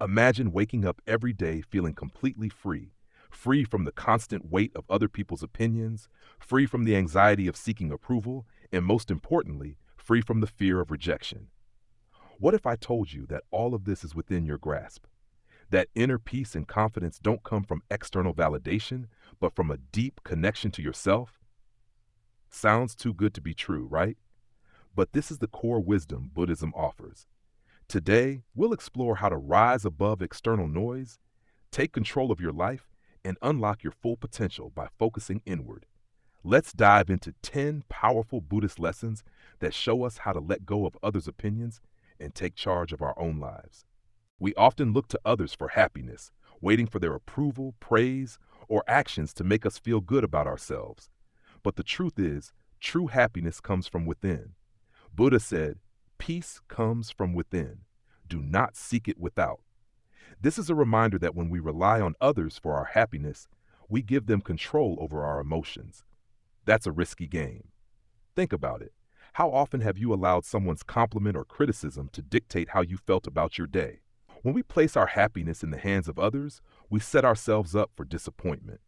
Imagine waking up every day feeling completely free, free from the constant weight of other people's opinions, free from the anxiety of seeking approval, and most importantly, free from the fear of rejection. What if I told you that all of this is within your grasp? That inner peace and confidence don't come from external validation, but from a deep connection to yourself? Sounds too good to be true, right? But this is the core wisdom Buddhism offers. Today, we'll explore how to rise above external noise, take control of your life, and unlock your full potential by focusing inward. Let's dive into 10 powerful Buddhist lessons that show us how to let go of others' opinions and take charge of our own lives. We often look to others for happiness, waiting for their approval, praise, or actions to make us feel good about ourselves. But the truth is, true happiness comes from within. Buddha said, "Peace comes from within. Do not seek it without." This is a reminder that when we rely on others for our happiness, we give them control over our emotions. That's a risky game. Think about it. How often have you allowed someone's compliment or criticism to dictate how you felt about your day? When we place our happiness in the hands of others, we set ourselves up for disappointment.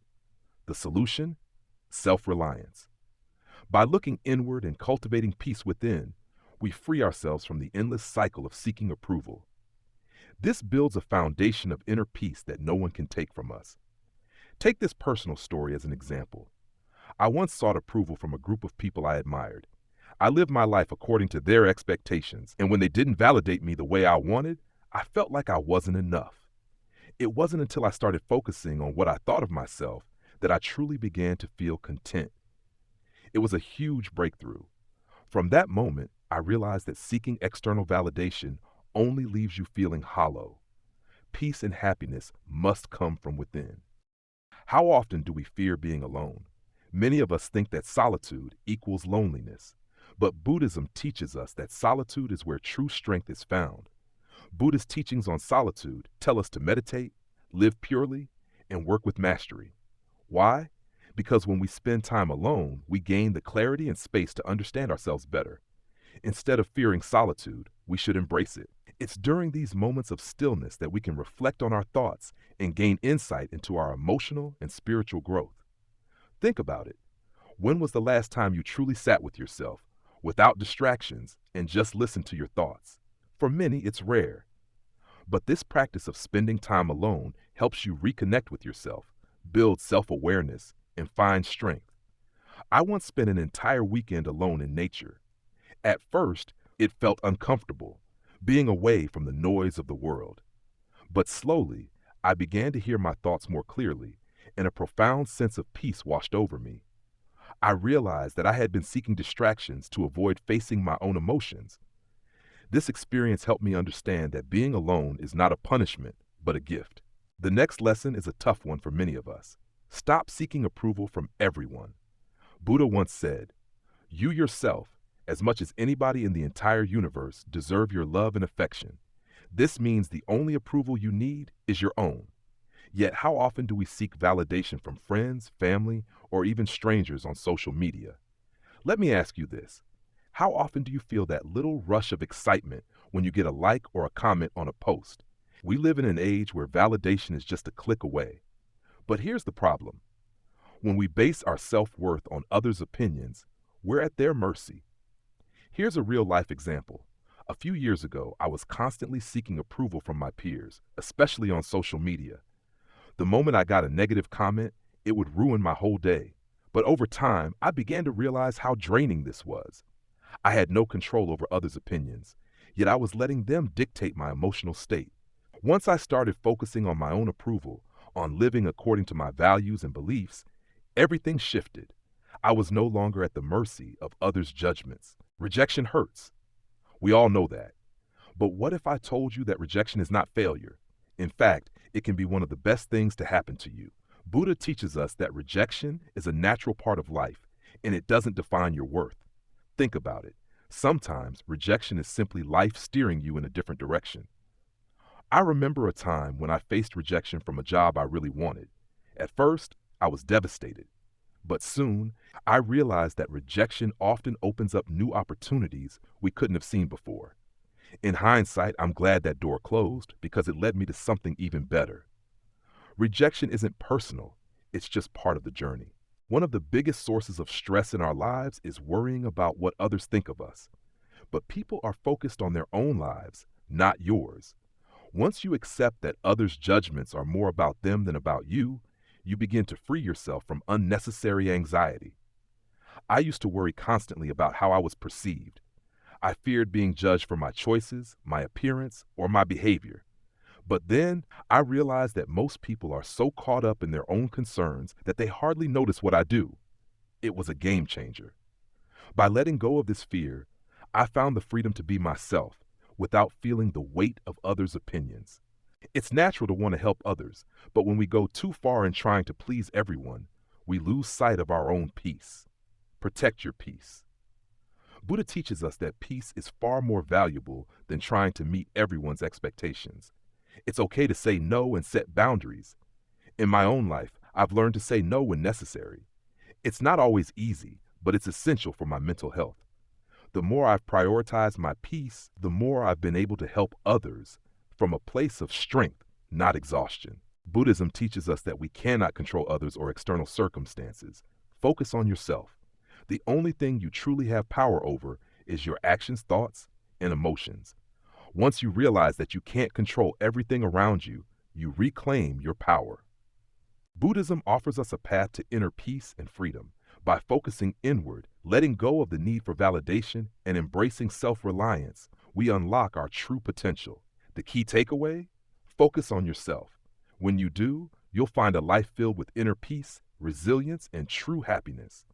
The solution? Self-reliance. By looking inward and cultivating peace within, we free ourselves from the endless cycle of seeking approval. This builds a foundation of inner peace that no one can take from us. Take this personal story as an example. I once sought approval from a group of people I admired. I lived my life according to their expectations, and when they didn't validate me the way I wanted, I felt like I wasn't enough. It wasn't until I started focusing on what I thought of myself that I truly began to feel content. It was a huge breakthrough. From that moment, I realized that seeking external validation only leaves you feeling hollow. Peace and happiness must come from within. How often do we fear being alone? Many of us think that solitude equals loneliness, but Buddhism teaches us that solitude is where true strength is found. Buddhist teachings on solitude tell us to meditate, live purely, and work with mastery. Why? Because when we spend time alone, we gain the clarity and space to understand ourselves better. Instead of fearing solitude, we should embrace it. It's during these moments of stillness that we can reflect on our thoughts and gain insight into our emotional and spiritual growth. Think about it. When was the last time you truly sat with yourself, without distractions, and just listened to your thoughts? For many, it's rare. But this practice of spending time alone helps you reconnect with yourself, build self-awareness, and find strength. I once spent an entire weekend alone in nature. At first, it felt uncomfortable, being away from the noise of the world. But slowly, I began to hear my thoughts more clearly, and a profound sense of peace washed over me. I realized that I had been seeking distractions to avoid facing my own emotions. This experience helped me understand that being alone is not a punishment, but a gift. The next lesson is a tough one for many of us. Stop seeking approval from everyone. Buddha once said, "You yourself, as much as anybody in the entire universe, deserve your love and affection. This means the only approval you need is your own." Yet how often do we seek validation from friends, family, or even strangers on social media? Let me ask you this. How often do you feel that little rush of excitement when you get a like or a comment on a post? We live in an age where validation is just a click away. But here's the problem. When we base our self-worth on others' opinions, we're at their mercy. Here's a real-life example. A few years ago, I was constantly seeking approval from my peers, especially on social media. The moment I got a negative comment, it would ruin my whole day. But over time, I began to realize how draining this was. I had no control over others' opinions, yet I was letting them dictate my emotional state. Once I started focusing on my own approval, on living according to my values and beliefs, everything shifted. I was no longer at the mercy of others' judgments. Rejection hurts. We all know that. But what if I told you that rejection is not failure? In fact, it can be one of the best things to happen to you. Buddha teaches us that rejection is a natural part of life, and it doesn't define your worth. Think about it. Sometimes rejection is simply life steering you in a different direction. I remember a time when I faced rejection from a job I really wanted. At first, I was devastated. But soon, I realized that rejection often opens up new opportunities we couldn't have seen before. In hindsight, I'm glad that door closed because it led me to something even better. Rejection isn't personal, it's just part of the journey. One of the biggest sources of stress in our lives is worrying about what others think of us. But people are focused on their own lives, not yours. Once you accept that others' judgments are more about them than about you, you begin to free yourself from unnecessary anxiety. I used to worry constantly about how I was perceived. I feared being judged for my choices, my appearance, or my behavior. But then I realized that most people are so caught up in their own concerns that they hardly notice what I do. It was a game changer. By letting go of this fear, I found the freedom to be myself without feeling the weight of others' opinions. It's natural to want to help others, but when we go too far in trying to please everyone, we lose sight of our own peace. Protect your peace. Buddha teaches us that peace is far more valuable than trying to meet everyone's expectations. It's okay to say no and set boundaries. In my own life, I've learned to say no when necessary. It's not always easy, but it's essential for my mental health. The more I've prioritized my peace, the more I've been able to help others from a place of strength, not exhaustion. Buddhism teaches us that we cannot control others or external circumstances. Focus on yourself. The only thing you truly have power over is your actions, thoughts, and emotions. Once you realize that you can't control everything around you, you reclaim your power. Buddhism offers us a path to inner peace and freedom. By focusing inward, letting go of the need for validation, and embracing self-reliance, we unlock our true potential. The key takeaway? Focus on yourself. When you do, you'll find a life filled with inner peace, resilience, and true happiness.